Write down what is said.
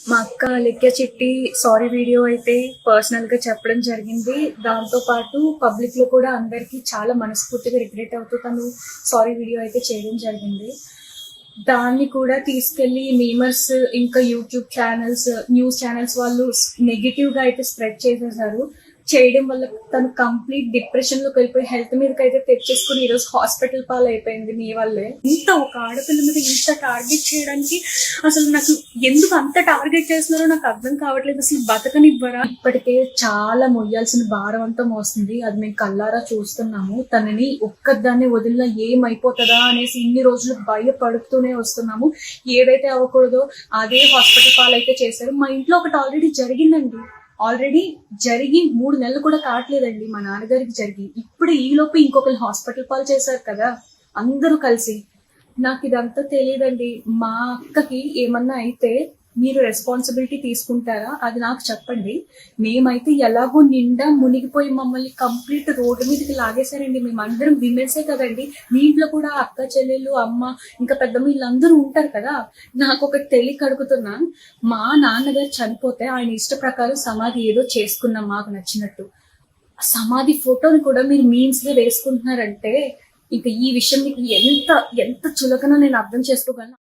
మా అక్క లెక్క చిట్టి సారీ వీడియో అయితే పర్సనల్ గా చెప్పడం జరిగింది. దాంతో పాటు పబ్లిక్ లో కూడా అందరికి చాలా మనస్ఫూర్తిగా రిగ్రెట్ అవుతూ తను సారీ వీడియో అయితే చేయడం జరిగింది. దాన్ని కూడా తీసుకెళ్లి మీమర్స్ ఇంకా యూట్యూబ్ ఛానల్స్, న్యూస్ ఛానల్స్ వాళ్ళు నెగిటివ్ గా అయితే స్ప్రెడ్ చేసేసారు. చేయడం వల్ల తను కంప్లీట్ డిప్రెషన్ లోకి వెళ్ళిపోయి హెల్త్ మీదకి అయితే తెచ్చేసుకుని ఈరోజు హాస్పిటల్ పాలు అయిపోయింది మీ వల్లే. ఇంత ఒక ఆడపిల్ల మీద ఇంత టార్గెట్ చేయడానికి అసలు నాకు ఎందుకు అంత టార్గెట్ చేస్తున్నారో నాకు అర్థం కావట్లేదు. అసలు బతకనివ్వరా? ఇప్పటికే చాలా మొయ్యాల్సిన భారం అంతా మోస్తుంది. అది మేము కల్లారా చూస్తున్నాము. తనని ఒక్కదాన్ని వదిలినా ఏమైపోతుందా అనేసి ఇన్ని రోజులు భయపడుతూనే వస్తున్నాము. ఏదైతే అవ్వకూడదో అదే హాస్పిటల్ పాలు అయితే చేశారు. మా ఇంట్లో ఒకటి ఆల్రెడీ జరిగిందండి. ఆల్రెడీ జరిగి 3 నెలలు కూడా కావట్లేదండి మా నాన్నగారికి జరిగి. ఇప్పుడు ఈలోపు ఇంకొకరు హాస్పిటల్ పాలు చేశారు కదా అందరూ కలిసి. నాకు ఇదంతా తెలియదండి. మా అక్కకి ఏమన్నా అయితే మీరు రెస్పాన్సిబిలిటీ తీసుకుంటారా? అది నాకు చెప్పండి. మేమైతే ఎలాగో నిండా మునిగిపోయి మమ్మల్ని కంప్లీట్ రోడ్డు మీదకి లాగేశారండి. మేమందరం విమెన్సే కదండి. మీ ఇంట్లో కూడా అక్క చెల్లెళ్ళు, అమ్మ, ఇంకా పెద్దమ్మ వీళ్ళందరూ ఉంటారు కదా. నాకు ఒకటి తెలియక అడుగుతున్నా. మా నాన్నగారు చనిపోతే ఆయన ఇష్ట ప్రకారం సమాధి ఏదో చేసుకున్నాం మాకు నచ్చినట్టు. సమాధి ఫోటోని కూడా మీరు మీమ్స్ గా వేసుకుంటున్నారంటే ఇంకా ఈ విషయం మీకు ఎంత ఎంత చులకనో నేను అర్థం చేసుకోగలను.